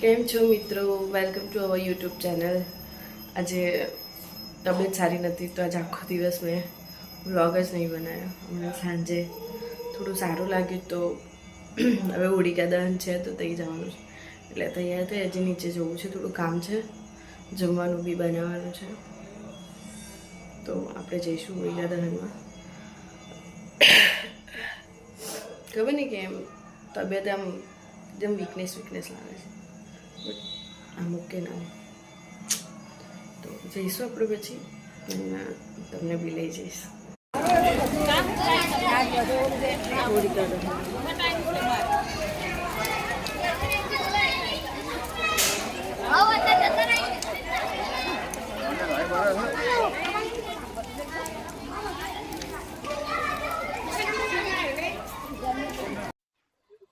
કેમ છો મિત્રો? Welcome to our YouTube channel. આજે તબિયત સારી નથી તો આજે આખો દિવસ મેં વ્લોગ જ નહીં બનાવ્યો. હમણાં સાંજે થોડું સારું લાગ્યું તો હવે હોળિકા દહન છે તો ત્યાં જવાનું છે, એટલે તૈયાર થઈ હજી નીચે જવું છે, થોડું કામ છે, જમવાનું બી બનાવવાનું છે, તો આપણે જઈશું હોળિકા દહનમાં. ખબર નહીં કે એમ તબિયત આમ એકદમ વીકનેસ લાગે છે, બટ આમ ઓકે ના, તો જઈશું આપણે પછી તમને બી લઈ જઈશ.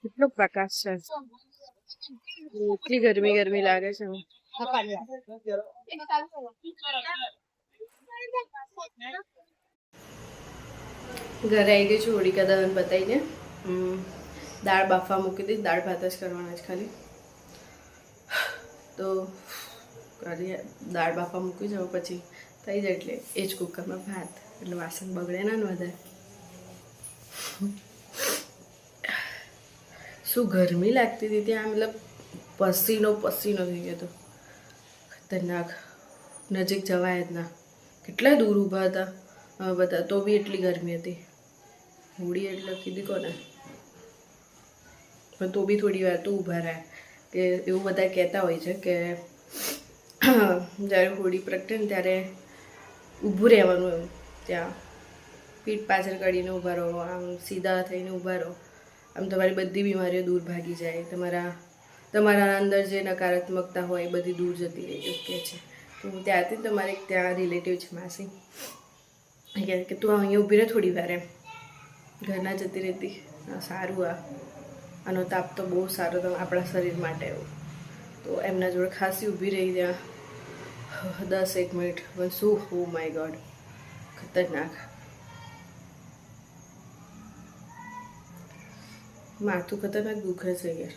કેટલો પ્રકાશ છે, એટલી ગરમી લાગે છે. ઘરે આવી ગઈ છું હોળિકા દહન પતાવીને. દાળ બાફવા મૂકી દીધી, દાળ ભાત જ કરવાના છે ખાલી, તો દાળ બાફવા મૂકી જાવ પછી થઈ જાય એટલે એ જ કુકરમાં ભાત, એટલે વાસણ બગડે ના વધારે. શું ગરમી લાગતી હતી ત્યાં, મતલબ પસીનો થઈ ગયો હતો, ખતરનાક. નજીક જવાય જ ના, કેટલા દૂર ઊભા હતા બધા, તો બી એટલી ગરમી હતી. હોળી એટલે કીધી કોને, પણ તો બી થોડી વાર તો ઊભા રહ્યા, કે એવું બધા કહેતા હોય છે કે જ્યારે હોળી પ્રગટે ને ત્યારે ઊભું રહેવાનું, એમ ત્યાં પીઠ પાછળ કરીને ઊભા રહો, આમ સીધા થઈને ઊભા રહો, આમ તમારી બધી બીમારીઓ દૂર ભાગી જાય, તમારા અંદર જે નકારાત્મકતા હોય એ બધી દૂર જતી રહે એવું કહે છે. તો હું ત્યારથી તમારે ત્યાં રિલેટિવ છે માસી, કહે કે તું અહીંયા ઊભી રહે થોડી વાર, એમ ઘરના જતી રહેતી. સારું, આનો તાપ તો બહુ સારો તો આપણા શરીર માટે એવું. તો એમના જોડે ખાસી ઊભી રહી ત્યાં 10-1 મિનિટ. પણ શું, ઓ માય ગોડ, ખતરનાક. માથું ખતરનાક દુખે છે યાર,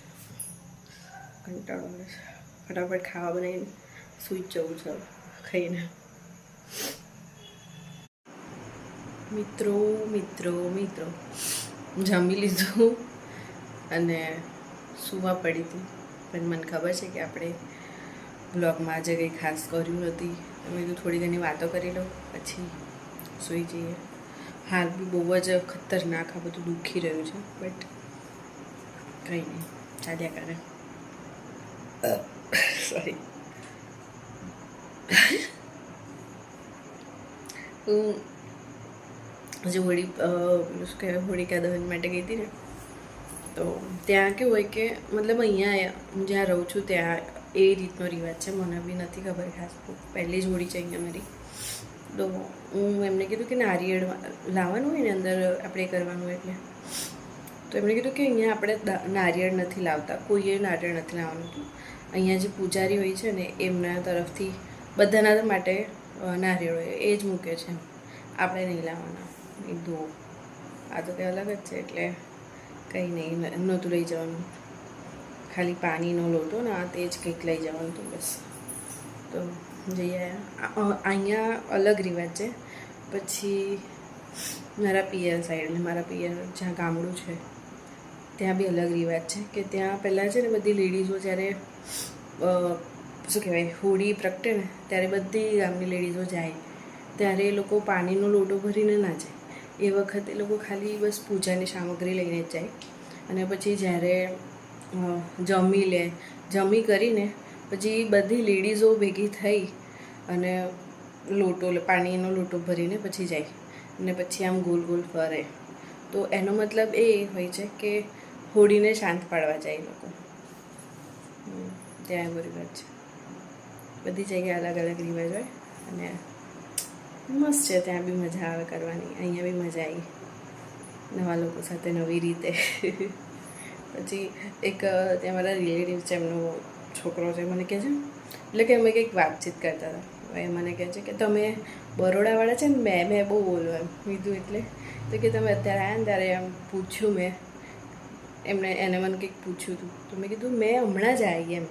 કંટાળો આવે છે. ફટાફટ ખાવા બનાવીને સૂઈ જવું છે ખાઈને. મિત્રો જમી લીધું અને સૂવા પડી હતી, પણ મને ખબર છે કે આપણે બ્લોગમાં આજે કંઈ ખાસ કર્યું નથી. અમે તો થોડી ઘણી વાતો કરી લો પછી સૂઈ જઈએ. હાલ બી બહુ જ ખતરનાક આ બધું દુખી રહ્યું છે, બટ કંઈ નહીં, ચાલ્યા કરે. સોરી. હું હજુ હોળિકા દહન માટે ગઈ હતી ને, તો ત્યાં કેવું હોય કે મતલબ અહીંયા હું જ્યાં રહું છું ત્યાં એ રીતનો રિવાજ છે, મને બી નથી ખબર ખાસ, પહેલી જ હોળી છે અહીંયા મારી. તો હું એમને કીધું કે નારિયેળ લાવવાનું હોય ને અંદર આપણે કરવાનું હોય, એટલે તો એમણે કીધું કે અહીંયા આપણે નારિયેળ નથી લાવતા, કોઈએ નારિયેળ નથી લાવવાનું. અહીંયા જે પૂજારી હોય છે ને એમના તરફથી બધાના માટે નારિયેળ હોય એ જ મૂકે છે, આપણે નહીં લાવવાના. કીધું આ તો કંઈ અલગ જ છે, એટલે કંઈ નહીં, નહોતું લઈ જવાનું, ખાલી પાણીનો લોટો ને આ તે જ કંઈક લઈ જવાનું હતું બસ. તો જઈ આવ્યા. અહીંયા અલગ રિવાજ છે. પછી મારા પિયર સાઈડ, મારા પિયર જ્યાં ગામડું છે ત્યાં બી અલગ રિવાજ છે, કે ત્યાં પહેલાં છે ને બધી લેડીઝો જ્યારે શું કહેવાય હોળી પ્રગટે ને ત્યારે બધી ગામની લેડીઝો જાય, ત્યારે એ લોકો પાણીનો લોટો ભરીને ના જાય. એ વખતે એ લોકો ખાલી બસ પૂજાની સામગ્રી લઈને જ જાય, અને પછી જ્યારે જમી કરીને પછી બધી લેડીઝો ભેગી થઈ અને પાણીનો લોટો ભરીને પછી જાય, અને પછી આમ ગોલ ગોલ ફરે. તો એનો મતલબ એ હોય છે કે હોળીને શાંત પાડવા જાય એ લોકો. ત્યાં એવો રિવાજ છે. બધી જગ્યાએ અલગ અલગ રિવાજ હોય, અને મસ્ત છે, ત્યાં બી મજા આવે કરવાની. અહીંયા બી મજા આવી, નવા લોકો સાથે નવી રીતે. પછી એક ત્યાં મારા રિલેટિવ છે, એમનો છોકરો છે, મને કહે છે, એટલે કે અમે કંઈક વાતચીત કરતા હતા, એ મને કહે છે કે તમે બરોડાવાળા છે ને મેં બહુ બોલો એમ. કીધું એટલે તો કે તમે અત્યારે આવ્યા ને ત્યારે એમ પૂછ્યું, એને મને કંઈક પૂછ્યું હતું, તો મેં કીધું મેં હમણાં જ આવી એમ.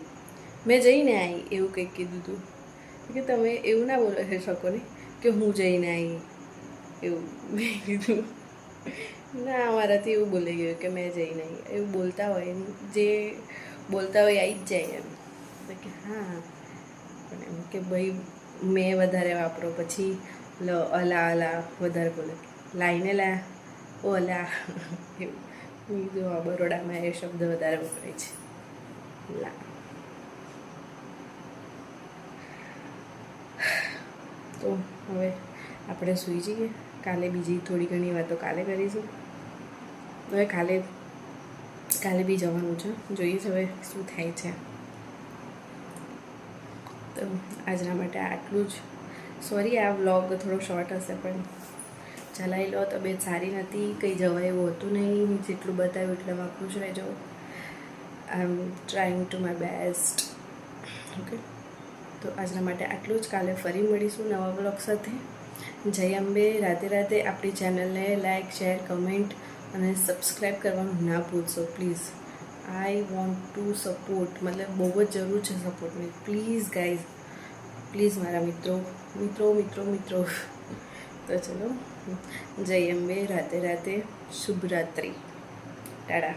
મેં જઈને આવી એવું કંઈક કીધું હતું કે તમે એવું ના બોલો શકો ને કે હું જઈને આવી એવું મેં કીધું ના મારાથી એવું બોલાઈ ગયું કે મેં જઈને આવી એવું બોલતા હોય જે બોલતા હોય આવી જ જાય એમ કે હા પણ એમ કે ભાઈ મેં વધારે વાપરો પછી અલા અલા વધારે બોલે લાઈને લા ઓ અલા એવું કીધું હા બરોડામાં એ શબ્દ વધારે વપરાય છે લા. તો હવે આપણે સૂઈ જઈએ, કાલે બીજી થોડી ઘણી વાતો કાલે કરીશું. હવે કાલે બી જવાનું છે, જોઈએ છે હવે શું થાય છે. તો આજના માટે આટલું જ. સોરી આ વ્લોગ થોડો શોર્ટ હશે પણ ચલાવી લો. તબિયત સારી નથી, કંઈ જવાય એવું હતું નહીં, જેટલું બતાવ્યું એટલામાં ખુશ રહેજો. I am trying to my best. Okay, તો આજના માટે આટલું જ. કાલે ફરી મળીશું નવા બ્લોગ સાથે. જય અંબે, રાધે રાધે. આપણી ચેનલને લાઇક, શેર, કમેન્ટ અને સબસ્ક્રાઈબ કરવાનું ના ભૂલશો please. I want to support, મતલબ બહુ જ જરૂર છે સપોર્ટની. પ્લીઝ ગાઈઝ, પ્લીઝ મારા મિત્રો. તો ચલો, જય અંબે, રાધે રાધે, શુભરાત્રિ, ટાટા.